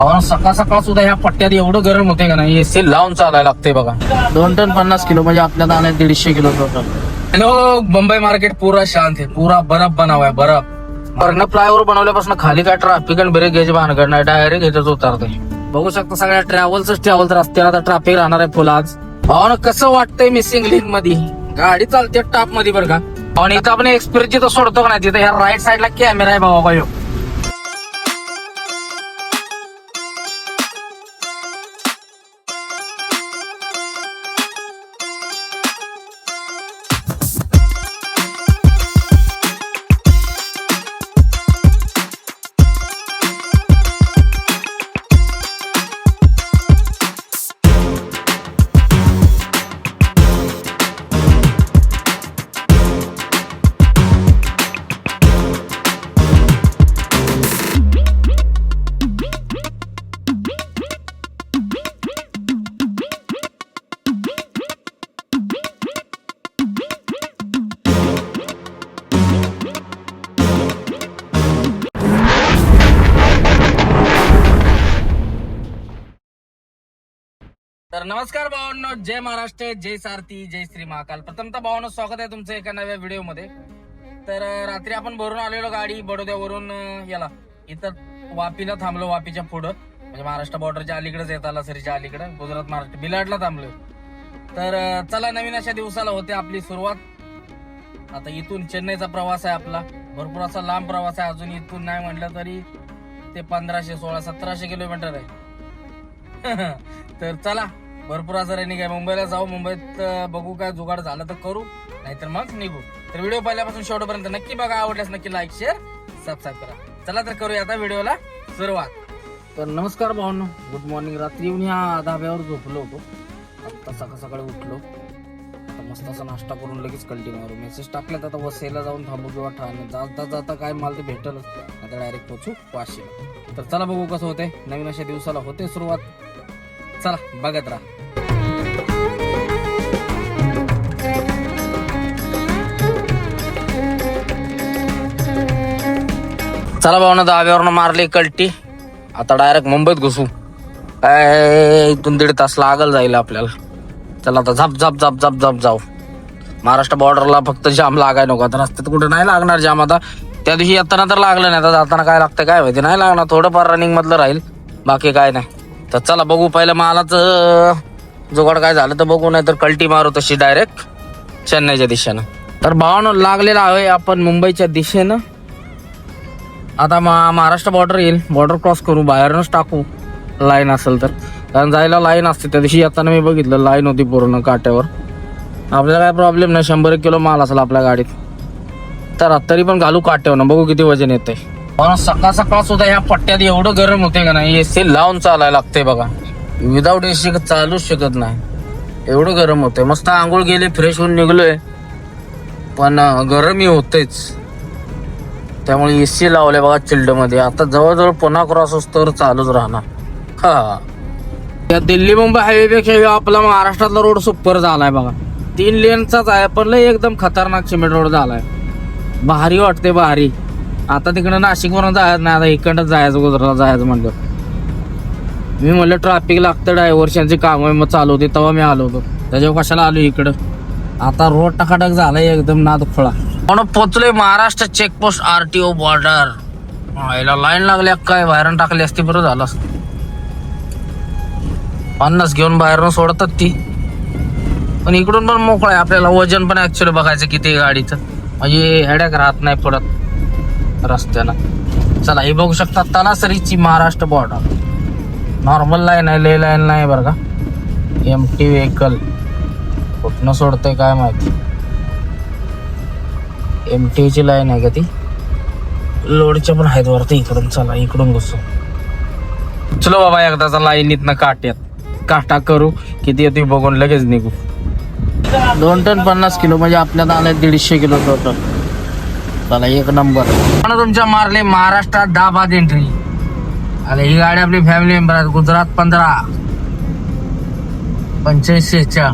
सकाळ सकाळ सुद्धा ह्या पट्ट्यात एवढं गरम होते का नाही, एसी लावून चालायला लागते बघा. 2 टन 50 किलो म्हणजे आपल्याला आले 150 kilo total. Hello, Mumbai market पूरा शांत आहे, पूरा बर्फ बना हुआ है, बर्फ. वरनं फ्लायओव्हर बनवल्यापासून खाली काय ट्रॅफिक आणि ब्रेक घ्यायची भानगड नाही, डायरेक्ट ह्याच्याच उतरते. बघू शकता सगळ्या ट्रॅव्हल रस्त्याला तर ट्रॅफिक राहणार आहे फुल आज. भावना कसं वाटतंय मिसिंग लिंक मध्ये गाडी चालते टॉप मध्ये बरं का. आणि इथं आपण एक्सप्रेस जिथं सोडतो का नाही तिथं ह्या राईट साईडला कॅमेरा आहे बाबा. तर नमस्कार भावांनो, जय महाराष्ट्र, जय सारथी, जय श्री महाकाल. प्रथमतः भावांनो स्वागत आहे तुमचं एका नव्या व्हिडिओ मध्ये. तर रात्री आपण भरून आलेलो गाडी बडोद्यावरून याला इथं वापीला थांबलो, वापीच्या पुढं म्हणजे महाराष्ट्र बॉर्डरच्या अलीकडेच येताला सरीच्या अलीकडे गुजरात महाराष्ट्र बिलाडला थांबलो. तर चला नवीन अशा दिवसाला होते आपली सुरुवात. आता इथून चेन्नईचा प्रवास आहे आपला, भरपूर असा लांब प्रवास आहे. अजून इथून नाही म्हटलं तरी ते 1500, 1600, 1700 किलोमीटर आहे. तर चला भरपूर असं रनिंग आहे. मुंबईला जाऊ, मुंबईत बघू काय जुगाड झालं तर करू, नाहीतर मग निघू. तर व्हिडिओ पहिल्यापासून शेवटपर्यंत नक्की बघा, आवडल्यास नक्की लाईक, शेअर, सबस्क्राईब करा. चला तर करूया आता व्हिडिओला सुरुवात. तर नमस्कार भावांनो, गुड मॉर्निंग. रात्री येऊन ह्या धाब्यावर झोपलो होतो, आता सकाळ सकाळी उठलो. आता मस्त असा नाश्ता करून लगेच कल्टी मारू. मेसेज टाकल्यात आता वसईला जाऊन थांबू किंवा ठाणे. जाता जाता काय मला ते भेटलच, आता डायरेक्ट पोहोचू वाशीला. तर चला बघू कसं होते, नवीन अशा दिवसाला होते सुरुवात. चला बघत राहा. चला भावना, धाब्यावरनं मारली कल्टी, आता डायरेक्ट मुंबईत घुसू. काय 2-1.5 तास लागल जाईल आपल्याला. चला आता झप झप झप झप झप जाऊ. महाराष्ट्र बॉर्डरला फक्त जाम लागाय नको. आता रस्त्यात कुठे नाही लागणार जाम. आता त्या दिवशी येताना तर लागलं नाही, आता जाताना काय लागतं काय माहिती, नाही लागणार. थोडंफार रनिंग मधलं राहील, बाकी काय नाही. तर चला बघू, पहिलं मालाच जुगाड काय झालं तर बघू, नाही तर कल्टी मारू तशी डायरेक्ट चेन्नईच्या दिशेनं. तर भावानं लागलेला आहे आपण मुंबईच्या दिशेनं. आता महाराष्ट्र बॉर्डर येईल, बॉर्डर क्रॉस करू, बाहेरनच टाकू लाईन असेल तर, कारण जायला लाईन असते. त्या दिवशी येताना मी बघितलं लाईन होती पूर्ण काट्यावर. आपल्याला काय प्रॉब्लेम नाही, 100 किलो माल असेल आपल्या गाडीत. तर तरी पण घालू काट्यावर, बघू किती वजन येते. सकाळ सकाळ सुद्धा ह्या पट्ट्यात एवढं गरम होते का नाही, एसी लावून चालायला लागते बघा. विदाऊट एसी चालूच शकत नाही, एवढं गरम होते. मस्त आंघोळ गेले, फ्रेश होऊन निघलोय, पण गरमही होतेच. त्यामुळे एसी लावले बघा चिल्ड मध्ये. आता जवळजवळ पुन्हा क्रॉस असतो तर चालूच राहणार. हा, त्या दिल्ली मुंबई हायवे पेक्षा आपला महाराष्ट्रातला रोड सुपर झालाय बघा. 3 लेनचाच आहे, पण लय एकदम खतरनाक सिमेंट रोड झालाय. भारी वाटते, भारी. आता तिकडं नाशिक वरून जायचं नाही, आता इकडं जायचं, गुजरातला जायचं म्हणलं. मी म्हणलं ट्रॅफिक लागतं, डायव्हर्शनची कामं मग चालू होते, तेव्हा मी आलो होतो. त्याच्यावर कशाला आलो इकडं. आता रोड टकाटक झालाय एकदम नाद खोळा. म्हणून पोचलोय महाराष्ट्र चेकपोस्ट RTO बॉर्डर. याला लाईन लागल्या काय, बाहेरून टाकली असती बरं झालं असतं. 50 घेऊन बाहेरून सोडतात ती, पण इकडून पण मोकळा आहे. आपल्याला वजन पण ऍक्च्युअली बघायचं किती गाडीचं, म्हणजे हेड्याक राहत नाही पडत रस्त्यानं. चला हे बघू शकता, तलासरीची महाराष्ट्र बॉर्डर. नॉर्मल लाईन आहे, ले लाईन नाही बरं का. MT व्हेकल कुठनं सोडतंय काय माहिती. MT ची लाईन आहे का ती, लोडच्या पण आहेत वरती इकडून. चला इकडून घुसू. चलो बाबा, एकदाचा लाईनीतनं काटा करू, किती येते बघून लगेच निघू. 2 टन 50 किलो म्हणजे आपल्याला आलाय 150 किलो टोटल. चला एक नंबर. तुमच्या मारले महाराष्ट्रात 10 बाद एंट्री. आणि ही गाडी आपली फॅमिली मेंबर आहे. गुजरात 15, 85,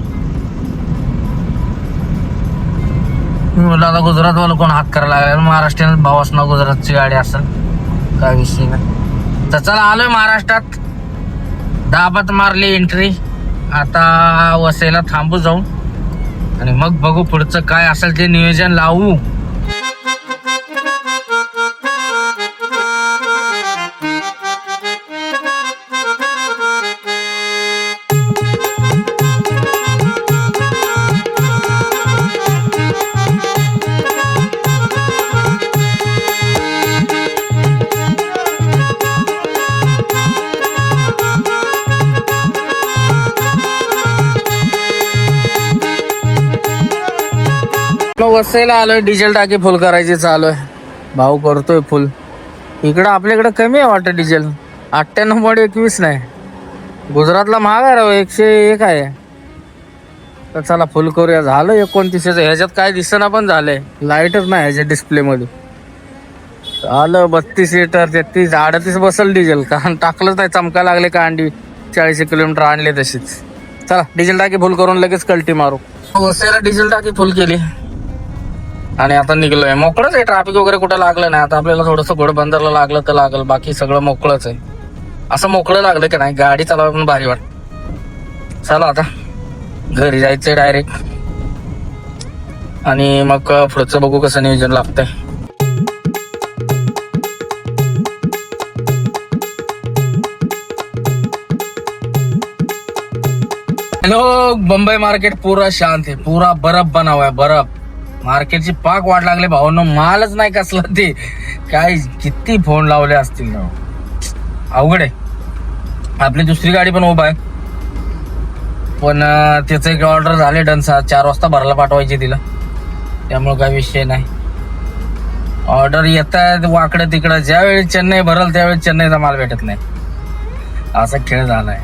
म्हणलं आता गुजरातवाला कोण हात करायला लागला. महाराष्ट्रीयन भाव असणार, गुजरातची गाडी असेल, काय विषय नाही. तर चला आलोय महाराष्ट्रात. दाबात मारली एंट्री. आता वसईला थांबू जाऊ आणि मग बघू पुढचं काय असेल ते नियोजन लावू. वसईला आलोय, डिझेल टाकी फुल करायची चालू आहे. भाऊ करतोय फुल. इकडं आपल्याकडे कमी आहे वाटतं डिझेल. 98.21 नाही. गुजरातला महाग आहे राव, 101 आहे. तर चला फुल करूया. झालं 29. ह्याच्यात काय दिसेना पण झालंय, लाईटच नाही ह्याच्या डिस्प्ले मध्ये. आलं 32 लिटर 33 38 बसल डिझेल. कारण टाकलंच नाही, चमका लागले का अंडी. 40 किलोमीटर आणले तशीच. चला डिझेल टाकी फुल करून लगेच कल्टी मारू. वसईला डिझेल टाकी फुल केली आणि आता निघलोय. मोकळंच आहे, ट्रॅफिक वगैरे कुठं लागलं नाही. आता आपल्याला थोडंसं घोडबंदरला लागलं तर लागल, बाकी सगळं मोकळंच आहे. असं मोकळं लागलं की नाही गाडी चालवायला पण भारी वाटत. चला आता घरी जायचंय डायरेक्ट आणि मग पुढचं बघू कसं नियोजन लागतंय. हॅलो, बंबई मार्केट पूरा शांत आहे. पूरा बर्फ बना हुआ है, बर्फ. मार्केटची पाक वाट लागले भावांनो. मालच नाही कसला ते. काय किती फोन लावले असतील ना, अवघड आहे. आपली दुसरी गाडी पण उभा आहे, पण त्याचं एक ऑर्डर झाले डन. 4 वाजता भरायला पाठवायची तिला, त्यामुळे काही विषय नाही. ऑर्डर येत आहेत वाकडं तिकडं. ज्यावेळी चेन्नई भरल त्यावेळी चेन्नईचा माल भेटत नाही. असा खेळ झालाय.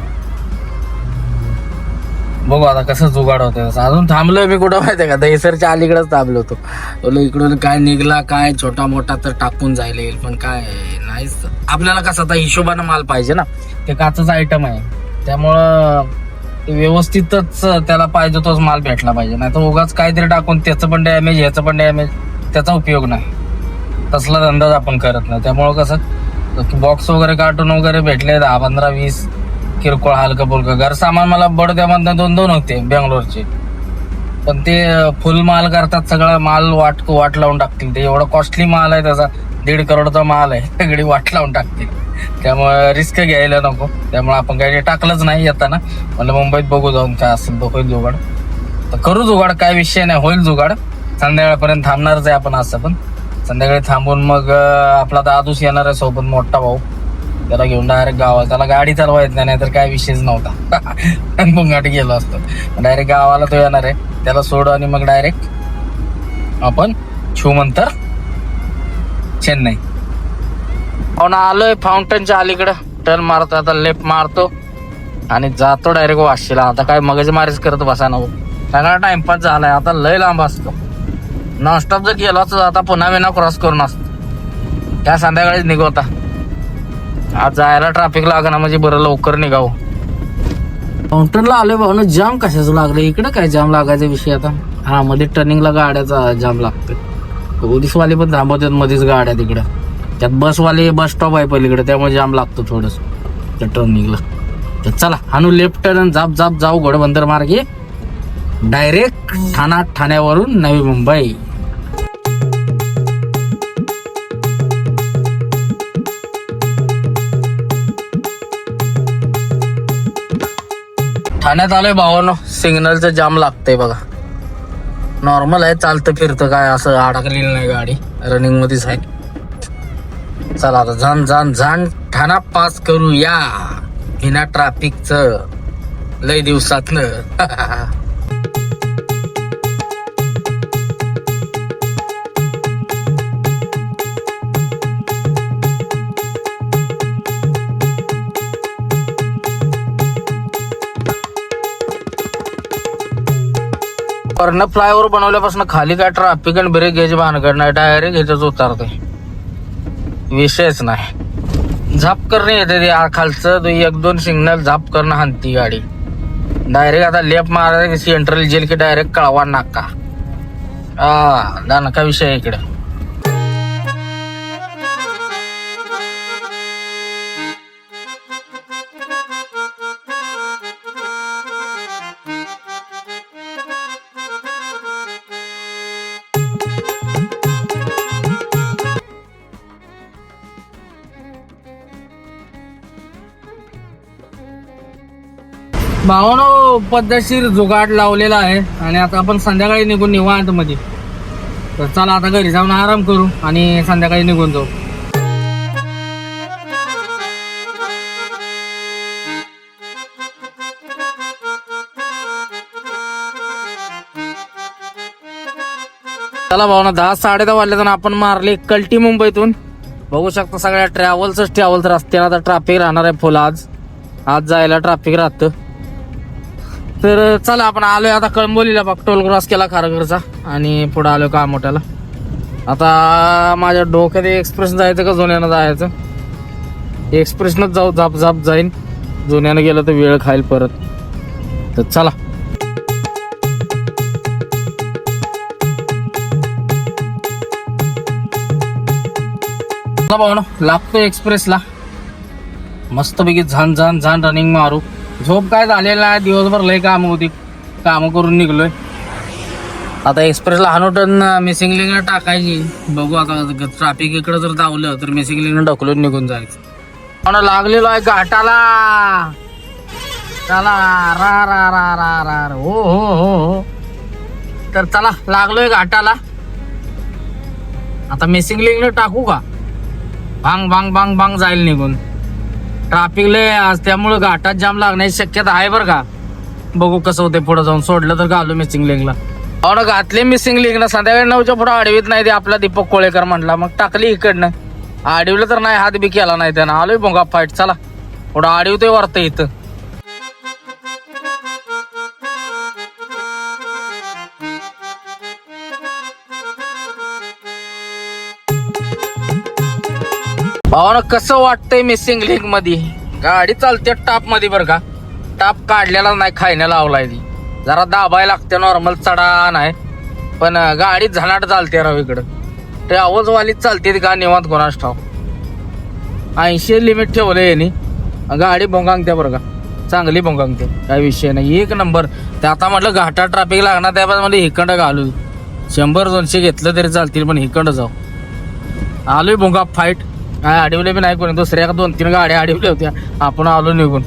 बघू आता कसं जुगाड होतं. अजून थांबलोय मी कुठं माहितीये का, दहीसरच्या अलीकडेच थांबलो होतो. बोलो इकडून काय निघला काय छोटा मोठा तर टाकून जायला येईल, पण काय नाहीच. आपल्याला कसं आता हिशोबानं माल पाहिजे ना, ते काचच आयटम आहे. त्यामुळं व्यवस्थितच त्याला पाहिजे तोच माल भेटला पाहिजे. नाही तर उगाच काहीतरी टाकून त्याचं पण डॅमेज ह्याचं पण डॅमेज, त्याचा उपयोग नाही. तसला धंदाच आपण करत नाही. त्यामुळं कसं बॉक्स वगैरे कार्टून वगैरे भेटले 10 15 20 किरकोळ हलकं फुलकं. घर सामान मला बडोद्यामधनं 2 होते बेंगलोरचे, पण ते फुल माल करतात. सगळा माल वाट लावून टाकतील. ते एवढा कॉस्टली माल आहे, त्याचा 1.5 करोडचा माल आहे. सगळी वाट लावून टाकतील. त्यामुळे रिस्क घ्यायला नको. त्यामुळे आपण काही टाकलंच नाही येताना. मला मुंबईत बघू जाऊन काय असेल तो होईल जुगाड. तर करू जुगाड, काय विषय नाही, होईल जुगाड. संध्याकाळपर्यंत थांबणारच आहे आपण. असं पण संध्याकाळी थांबून मग आपला दादूस येणार आहे सोबत, मोठा भाऊ. त्याला घेऊन डायरेक्ट गावात. त्याला गाडी चालवा येत नाही, तर काय विषयच नव्हता. गाडी गेलो असतो. डायरेक्ट गावाला तो येणार आहे, त्याला सोड आणि मग डायरेक्ट आपण छूमंतर चेन्नई. आलोय फाउंटनच्या अलीकडं. टर्न मारतो आता, लेफ्ट मारतो आणि जातो डायरेक्ट वाशीला. आता काय मगज मारीच करत बसा नको, सगळा टाइमपास झालाय. आता लय लांब असतो. नॉनस्टॉप जर गेलो असतो आता पुन्हा वेना क्रॉस करून असतो. त्या संध्याकाळीच निघवता. आज जायला ट्रॅफिक लागणार म्हणजे बरं लवकर निघावं. फाउंटनला आलोय भाऊ. जाम कशाचं लागलं इकडं? काय जाम लागायचा विषय आता. हा, मध्ये टर्निंगला गाड्याचा जाम लागतोय. पोलीसवाले पण थांबवतात मध्येच गाड्या तिकडं. त्यात बसवाले बस स्टॉप आहे पलीकडे, त्यामुळे जाम लागतो थोडस त्या टर्निंगला. तर चला हानू लेफ्ट टर्न, जाप जाऊ घोडबंदर मार्गे डायरेक्ट ठाण्यावरून नवी मुंबई. ठाण्यात आलोय भावानो. सिग्नलचं जाम लागतंय बघा. नॉर्मल आहे, चालतं फिरतं, काय असं अडकलेली नाही गाडी, रनिंग मध्येच आहे. चला आता झाण ठाणा पास करूया बिना ट्रॅफिकचं लय दिवसातनं. वरनं फ्लायओव्हर बनवल्यापासून खाली काय ट्रॅफिक आणि ब्रेक घ्यायची भानगड नाही. डायरेक्ट ह्याच्याच उतारते, विषयच नाही. झाप करणे येते ते खालचं 1-2 सिग्नल झाप करणं हानती गाडी. डायरेक्ट आता लेफ्ट मारायला सेंट्रल जेल की डायरेक्ट कळवा नाका. दानका विषय इकडे. भावानो पद्धतशीर जुगाड लावलेला आहे आणि आता आपण संध्याकाळी निघून निवांत मध्ये. तर चला आता घरी जाऊन आराम करू आणि संध्याकाळी निघून जाऊ. चला भावना 10-10:30 वाजल्यातून आपण मारले कल्टी मुंबईतून. बघू शकता सगळ्या ट्रॅव्हल्स रस्त्याला आता ट्रॅफिक राहणार आहे फुल. आज जायला ट्रॅफिक राहतं. तर चला आपण आलोय आता कळंबोलीला. बघ टोल क्रॉस केला खारघरचा आणि पुढे आलोय कामोठ्याला. आता माझ्या डोक्यात एक्सप्रेस जायचं का जुन्यानं जायचं. एक्सप्रेसनच जाऊ, झाप झाप जाईन. जुन्यानं गेलं तर वेळ खाईल परत. तर चला भाऊ लागतो एक्सप्रेसला. मस्तपैकी झान झान झान रनिंग मारू. झोप काय झालेला नाही, दिवसभर लय काम होती, काम करून निघलोय. आता एक्सप्रेसला हानोटन मिसिंग लिंक टाकायची. बघू आता ट्रॅफिक इकडे जर धावलं तर मिसिंग लिंक ढकलून निघून जायचं. लागलेलो आहे घाटाला. चला रा रा रा रा रा हो हो हो हो. तर चला लागलोय घाटाला. आता मिसिंग लिंक टाकू का. भांग भांग भांग भांग जाईल निघून. ट्रॅफिक लय आज त्यामुळे घाटात जाम लागण्याची शक्यता आहे बरं का. बघू कसं होते पुढे जाऊन. सोडलं तर घालू मिसिंग लिंकला. घातले मिसिंग लिंक संध्याकाळी 9च्या पुढे आडवीत नाही ते आपला दीपक कोळेकर म्हटला. मग टाकली इकडनं. आडवलं तर नाही, हात बी केला नाही त्यानं. आलोय भोंगा फाईट. चला पुढं आडवतोय वरतं इथं. भावानं कसं वाटतंय मिसिंग लिंक मध्ये. गाडी चालते टाप मध्ये बरं का. टाप काढलेला नाही, खायला लावलाय ती. जरा दाबायला लागते, नॉर्मल चढा नाही. पण गाडी झनाट चालते राव इकडं. ते आवाजवालीच चालते का निवांत कोणाच ठाव. 80 लिमिट ठेवलंय यांनी. गाडी भोंगांगते बरं का, चांगली भोंगांगते, काय विषय नाही, एक नंबर. ते आता म्हटलं घाटात ट्रॅफिक लागणार त्यामध्ये हिकंड घालू. 100-200 घेतलं तरी चालतील पण हिकंड जाऊ. आलोय भोंगा फाईट. काय अडवले बी नाही कोणी. दुसऱ्या 2-3 गाड्या अडवल्या होत्या. आपण आलो निघून.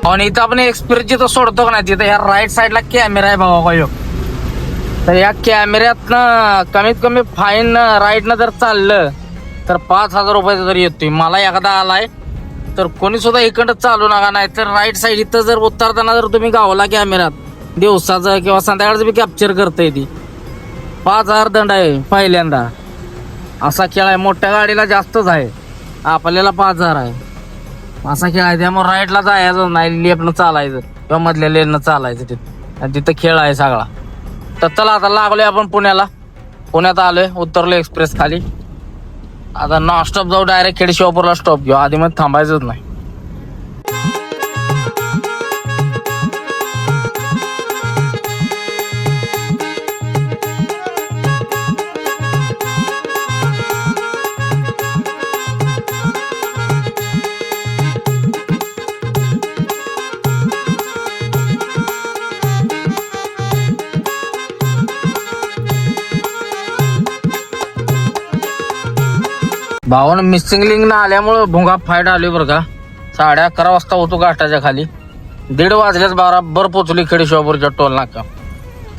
आणि इथं आपण एक्सप्रेस जिथं सोडतो का नाही तिथं ह्या राईट साईडला कॅमेरा आहे बाबा यो. तर या कॅमेऱ्यातनं कमीत कमी फाईन राईटनं जर चाललं तर 5,000 रुपयाचा जर येतोय. मला एकदा आलाय. तर कोणी सुद्धा इकडं चालू नका. नाही तर राईट साईड इथं जर उतरताना जर तुम्ही गावला कॅमेऱ्यात दिवसाचं किंवा संध्याकाळचं बी कॅप्चर करताय ती 5,000 दंड आहे पहिल्यांदा. असा खेळ आहे. मोठ्या गाडीला जास्तच आहे, आपल्याला 5,000 आहे. असा खेळ आहे. त्यामुळे राईटला जायचं नाही, लेफ्टनं चालायचं किंवा मधल्या लेननं चालायचं तिथं. आणि तिथं खेळ आहे सगळा. तर चला आता लागलोय आपण पुण्याला. पुण्यात आलोय, उतरलो एक्सप्रेस खाली. आता नॉन स्टॉप जाऊ, डायरेक्ट खेडशिवापूरला स्टॉप घेऊ. आधी मध्ये थांबायचंच नाही. भावानं मिसिंग लिंक ना आल्यामुळं भोंगा फाईट आली बरं का. 11:30 वाजता होतो घाटाच्या खाली. 1:30 वाजल्याच बरोबर पोचली खेडेशिवापूरच्या टोल नाका.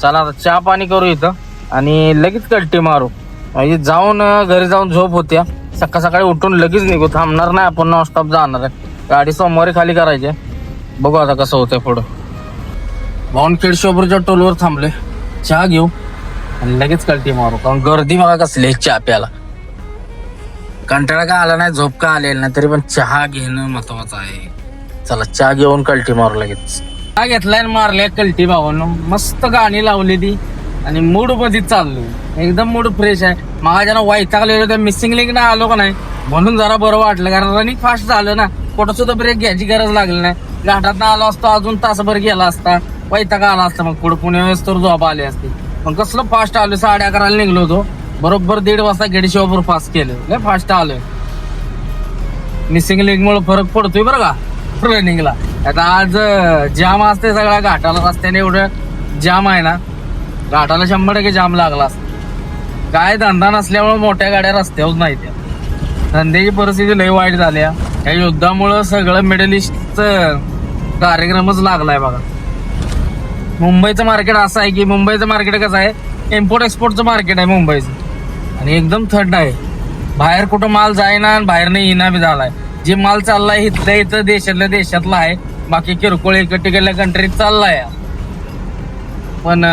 चला आता चहा पाणी करू इथं आणि लगेच कल्टी मारू. म्हणजे जाऊन घरी जाऊन झोप होत्या. सकाळी उठून लगेच निघू. थांबणार नाही आपण, नॉनस्टॉप जाणार आहे. गाडी सोमवारी खाली करायची. बघू आता कसं होतंय पुढं. भाऊन खेडेशिवापूरच्या टोलवर थांबले. चहा घेऊ आणि लगेच कल्टी मारू. कारण गर्दी मला कसली चहा प्यायला. कंटाळा का आला नाही, झोप का आलेला नाही, तरी पण चहा घेणं महत्वाचं आहे. चला चहा घेऊन कल्टी मारू लगेच. चहा घेतलाय मारले कल्टी भावानं. मस्त गाणी लावली ती आणि मूड मध्ये चाललो. एकदम मूड फ्रेश आहे. माझ्या वैतागलेलो त्या मिसिंग लिंक ना आलो का नाही म्हणून जरा बरं वाटलं. कारण रनिंग फास्ट झालं ना, कुठं सुद्धा ब्रेक घ्यायची गरज लागली नाही. घाटात आलो असतो अजून तासभर गेला असता, वैताग आला असता. मग पुढे पुणे तर झोप आली असती. पण कसलं फास्ट आलो. 11:30 निघलो होतो. बरोबर 1:30 वाजता खेडेशिवापूर पास केलं. लय फास्ट आलोय. मिसिंग लिंक मुळे फरक पडतोय बरं का रनिंगला. आता आज जाम असते सगळ्या घाटाला, रस्त्याने एवढं जाम आहे ना. घाटाला 100% जाम लागला असता. काय धंदा नसल्यामुळे मोठ्या गाड्या रस्त्यावर नाही त्या. धंद्याची परिस्थिती लय वाईट झाल्या. या युद्धामुळं सगळं मिडल ईस्टचं कार्यक्रमच लागलाय बघा. मुंबईचं मार्केट असं आहे की मुंबईचं मार्केट कसं आहे, इम्पोर्ट एक्सपोर्टचं मार्केट आहे मुंबईचं आणि एकदम थंड आहे. बाहेर कुठं माल जाईना आणि बाहेर नाही येणार बी झालाय. जे माल चाललाय इथल्या इथं देशातल्या देशातला आहे. बाकी किरकोळ इकडल्या कंट्रीत चाललाय. पण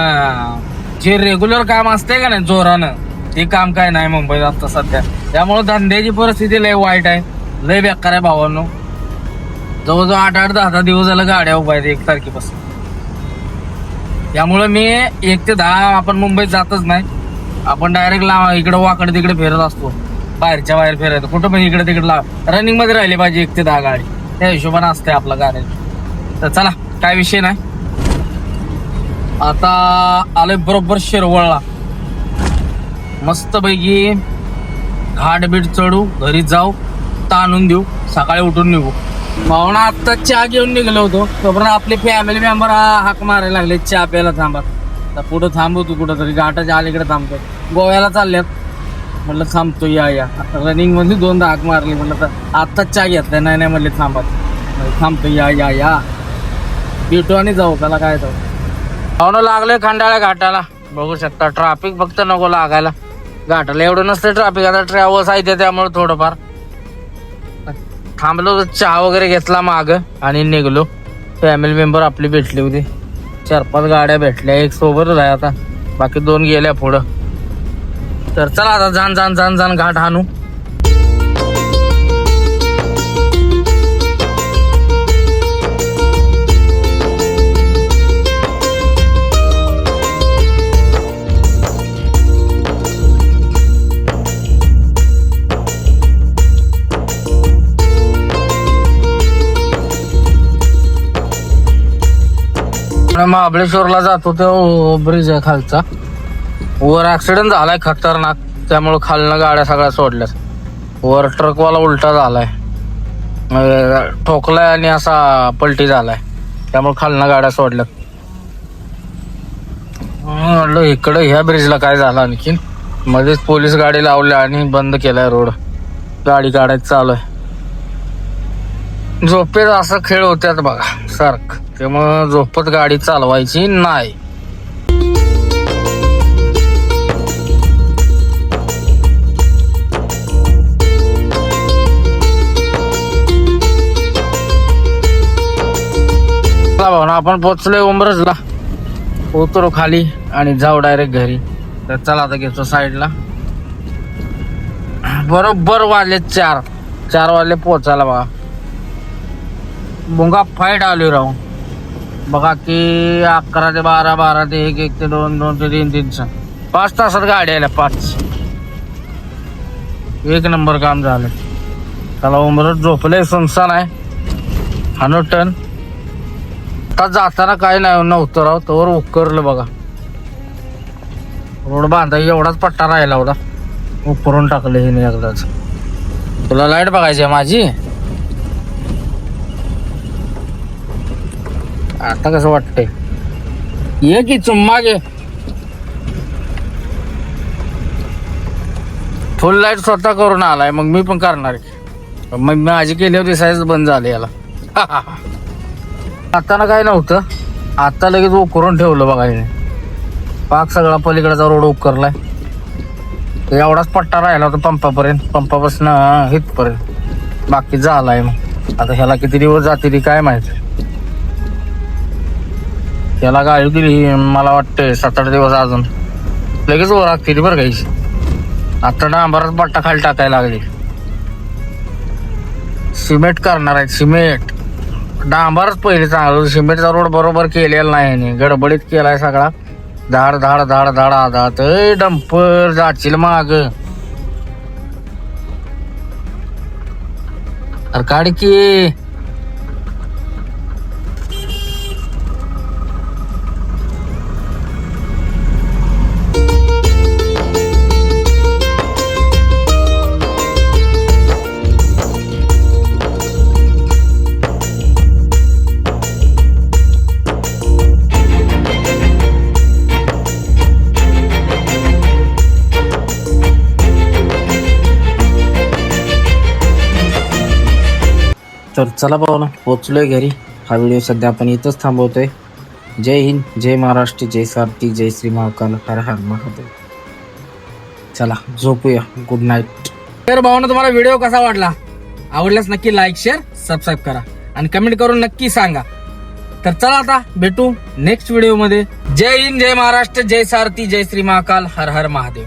जे रेग्युलर काम असते का नाही जोरानं, ते काम काय नाही मुंबईत आता सध्या. त्यामुळे धंद्याची परिस्थिती लय वाईट आहे, लय बेकार आहे भावांनो. जवळजवळ 8-8, 10-10 दिवस झालं गाड्या उभ्या आहेत 1 तारखेपासून. त्यामुळे मी 1 ते 10 आपण मुंबईत जातच नाही. आपण डायरेक्ट इकडे वाकडे तिकडे फिरत असतो, बाहेरच्या बाहेर फिरायचं कुठं पण इकडे तिकडे रनिंग मध्ये राहिली पाहिजे 1 ते 10 गाडी. त्या हिशोबाने असते आपला गाडी. तर चला काय विषय नाही. आता आलोय बरोबर शिरवळला. मस्त पैकी घाट बीट चढू, घरी जाऊ, ताणून देऊ, सकाळी उठून निघू. भावना आत्ता चहा घेऊन निघलो होतो, तोपर्यंत आपले फॅमिली मेंबर हाक मारायला लागले चहा प्यायला थांबा. तर पुढं थांबू तू कुठं तरी, घाटाच्या अलीकडे थांबतो. गोव्याला चालल्यात म्हटलं थांबतो या. रनिंग मध्ये 2दा हाक मारली म्हटलं तर आत्ताच चहा घेतलाय. नाही म्हणले थांबा, थांबतो या भेटू आणि जाऊ. त्याला काय जाऊ. भावना लागले खंडाळ्या घाटाला. बघू शकता ट्रॅफिक फक्त नको लागायला. घाटाला एवढं नसतं ट्रॅफिक. आता ट्रॅव्हल्स आहे त्यामुळे थोडंफार थांबलो, चहा वगैरे घेतला माग आणि निघलो. फॅमिली मेंबर आपली भेटली होती. 4-5 गाड्या भेटल्या, एक सोबतच आहे आता, बाकी 2 गेल्या पुढं. तर चला आता जाण घाट हाणू. महाबळेश्वरला जातो तो ब्रिज आहे खालचा. वर ऍक्सिडेंट झालाय खतरनाक, त्यामुळे खालनं गाड्या सगळ्या सोडल्यात. वर ट्रकवाला उलटा झालाय, ठोकलाय आणि असा पलटी झालाय, त्यामुळे खालनं गाड्या सोडल्यात. म्हटलं इकडं ह्या ब्रिजला काय झालं आणखीन. मध्येच पोलीस गाडी लावल्या आणि बंद केलाय रोड. गाडी काढायचं चालू आहे. झोपेत असं खेळ होत्यात बघा सारखं, त्यामुळं झोपत गाडी चालवायची नाही. भावना आपण पोचलोय उंबरजला. उतरू खाली आणि जाऊ डायरेक्ट घरी. तर चला आता घेतो साईडला. बरोबर वाजले 4 वाजले पोचायला बघा. मुंगा फाईट आलो राहून बघा की 11 ते 12, 12 ते 1, 1 ते 2, 2 ते 3, 3 5 तासात गाडी आल्या 5. 1 नंबर काम झालं. त्याला उमरत झोपलंय, सुनसान आहे. 100 टन. आता जाताना काय नाही नव्हतं राव, तोवर उकरलं बघा. रोड बांधाय एवढाच पट्टा राहिला होता, उकरून टाकलं हे नाही एकदाच. तुला लाईट बघायची आहे माझी. आता कसं वाटतंय, ये की चुम्मा घे. फुल लाईट स्वतः करून आलाय, मग मी पण करणार. मग माझी केली होती साईज बंद झाली याला. आता ना काय नव्हतं, आता लगेच उकरून ठेवलं बघा. पाक सगळा पलीकडचा रोड उकरलाय. एवढाच पट्टा राहिला होता पंपापर्यंत, पंपापासून इथपर्यंत. बाकी झालाय. मग आता ह्याला किती दिवस जातील काय माहिती. त्याला गाडी दिली मला वाटतं 7-8 दिवस अजून, लगेच वर लागते बरं घ्यायची. आता डांबरात पट्टा खाली टाकायला लागली. सिमेंट करणार आहेत, सिमेंट. डांबरच पहिले चांगलं, सिमेंटचा रोड बरोबर केलेला नाही, गडबडीत केलाय सगळा. धाड धाड धाड धाड आधात डंपर जाशील माग. अरे काढ की. तर चला भावना पोचलोय घरी. हा व्हिडिओ सध्या आपण इथंच थांबवतोय. जय हिंद, जय महाराष्ट्र, जय सारथी, जय श्री महाकाल, हर हर महादेव. चला झोपूया. Good night. तर भावना तुम्हाला व्हिडिओ कसा वाटला? आवडल्यास नक्की लाईक शेअर सबस्क्राईब करा आणि कमेंट करून नक्की सांगा. तर चला आता भेटू नेक्स्ट व्हिडिओ मध्ये. जय हिंद, जय महाराष्ट्र, जय सारथी, जय श्री महाकाल, हर हर महादेव.